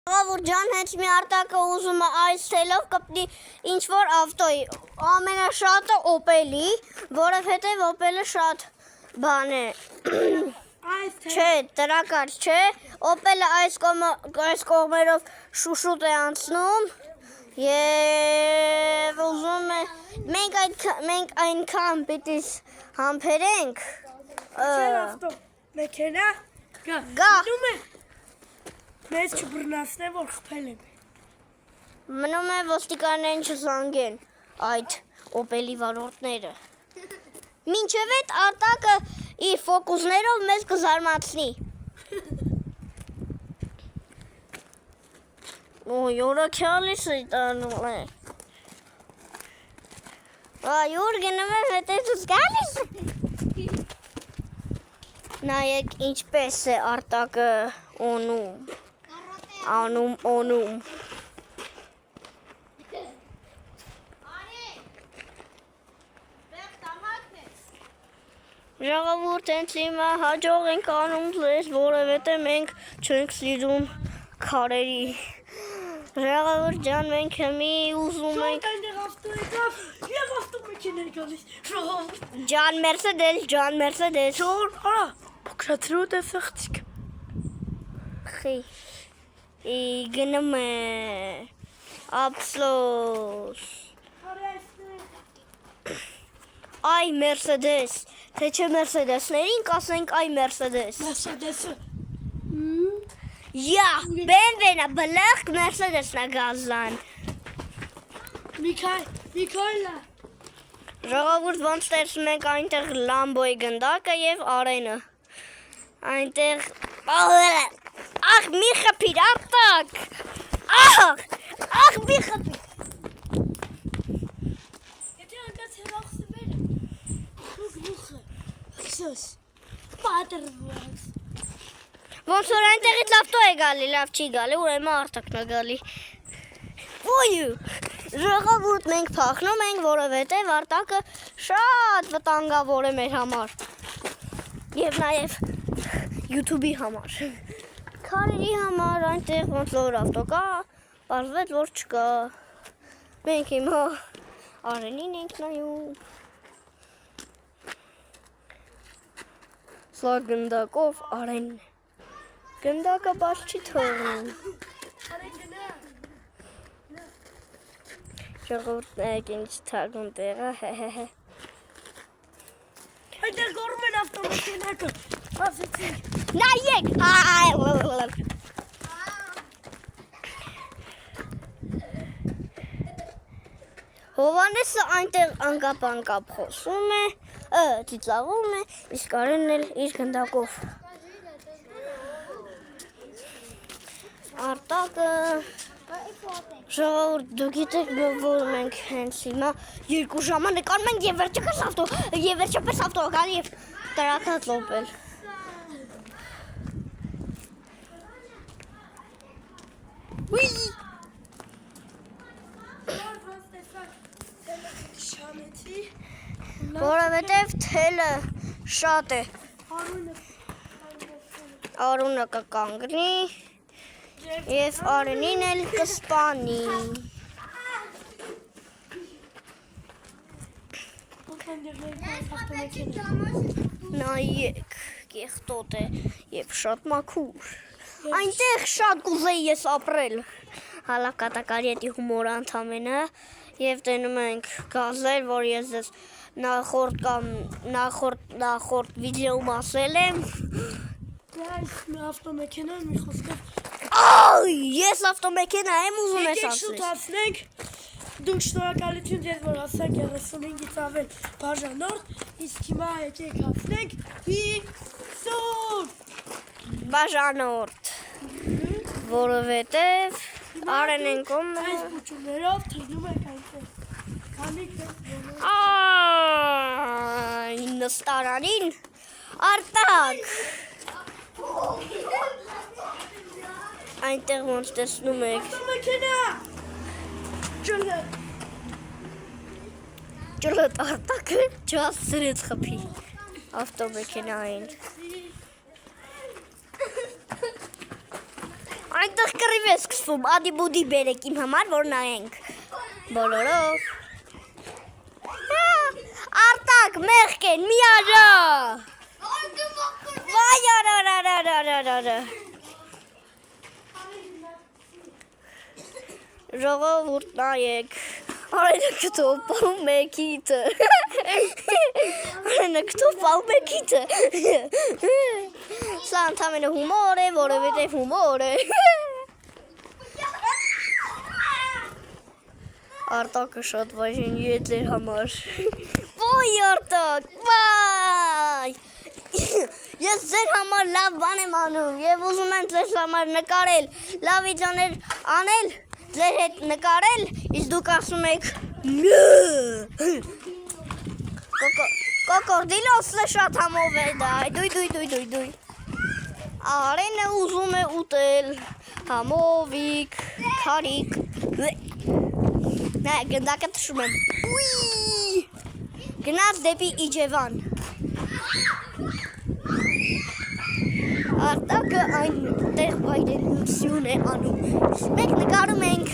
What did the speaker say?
Ջան, հենց մի արտակը ուզում է այս թելով կպնի ինչ-որ ավտոյի, ամենաշատը Opel-ի, որովհետև Opel-ը շատ բան է, չէ, տրակար չէ, Opel-ը այս կողմերով շուշուտ է անցնում և ուզում է, մենք այնքան պիտի համբերենք, մեքենա, գա, մեզ չբռնացնեն, որ խփել եմ։ մնում է ոստիկաններին չզանգեն այդ Opel-ի վարորդները։ Մինչև այդ արտակը իր ֆոկուսներով մեզ կզարմացնի։ Յորը քյալիս է տանում է։ Յուր գնում եմ հետև դուս գալիս է։ Նայեք ինչպես է արտակը օնում։ Ժողովուրդ հենց հիմա հաջող ենք անում ձեզ, որովհետև մենք չենք սիրում քարերի։ Ժողովուրդ ջան, մենք մի ուզում ենք։ Այնտեղ ավտո եկավ, և ավտոմեքենա գալիս։ Ժողովուրդ։ Ջան Մերսեդես։ Ժողովուրդ, արա, փոքրացրու դե ֆեղծիկ։ Խի։ Գնում է։ Ափսոս։ Այ Մերսեդես, թե չէ Մերսեդեսներին կասենք այ Մերսեդես։ Մերսեդեսը։ Ja, BMW-նա բլախ Մերսեդեսնա գազան։ Միքայլա։ Ժողովուրդ ոնց տեսնում եք այնտեղ Լամբոյի գնդակը և Արենը։ Այնտեղ ախ մի խփիր արտակ։ Ախ մի խփիր։ Եթե անկած հեռախսվեր է, գլուխը, ախսոս, պատրված։ Ոնց որ այնտեղից ավտո է գալի, լավ չի գալի, ուրեմն արտակն է գալի։ Ժողովուրդ մենք փախնում ենք, որովհետև արտակը շատ վտանգավոր է մեր համար։ Եվ նաև YouTube-ի համար։ Քարերի համար այնտեղ ոնց որ ավտո կա, պարզվեց որ չկա։ Մենք հիմա Արենին ենք նայում։ Սա գնդակով Արենն է։ Գնդակը բաց չի թողնում։ Ժողովուրդ նայեք ինչ թագուն տեղը, հե։ Այնտեղ գոռում են ավտոմեքենակը, ասեցինք։ Նայեք, Հովանեսը այնտեղ անկապ խոսում է, ծիծաղում է, իսկ Արենն էլ իր գնդակով։ Արտակը ժողովուրդ դու գիտեք որ մենք հենց հիմա 2 ժամը նկարում ենք և վերջապես ավտո գալի և տրակած Opel։ Որովհետև թելը շատ է։ Արունը կկանգնի և Արենին էլ կսպանի։ Նայեք, կեղտոտ է և շատ մաքուր։ Այնտեղ շատ կուզեի ես ապրել։ Հալա կատակարյետի հումորը ընդամենը և տենում ենք գազել, որ ես ես նախորդ վիդեոում ասել եմ։ Այս ավտոմեքենան մի խոսքով Ես ավտոմեքենա եմ ուզում ես ասես։ Եկեք շուտ հասնենք, դուք շնորհակալություն ձեզ, որ հասանք 35-ից ավել բաժանորդ, իսկ հիմա եկեք հասնենք 50 բաժանորդ, որովհետև Արեն են կոմը։ Այս բուճումներով թրնում ենք այնտեղ, նստարանին արտակ։ Այնտեղ ոնց տեսնում եք։ Ավտոմեքենա։ Ջլոտ արտակը չհասցրեց խփի ավտոմեքենային։ այնտեղ կռիվ է սկսվում, ադի բուդի բերեք իմ համար, որ նայենք, բոլորով, Արտակ, մեղք են, մի արա, վայ արարարարարարարը, ժողովուրդ նայեք, Արենը կտով պալում է քիթը, Արենը կտով պալում է քիթը, Սա ընդամենը հումոր է, որովհետև հումոր է, Արտակը շատ վայժենի է ձեր համար, Ոյ Արտակ, վայ, Ես ձեր համար լավ բան եմ անում և ուզում եմ ձեզ համար նկարել, լավ վիդեոներ անել, ձեր հետ նկարել, իսկ դուք ասում եք Կոկորդիլոսը շատ համով է դա, դույ, Արենը ուզում է ուտել, համովիկ, քարիկ, Նա գնդակը տշում եմ, Գնաց դեպի իջևան, Արտակը այնտեղ վայրենություն է անում, Մենք նկարում ենք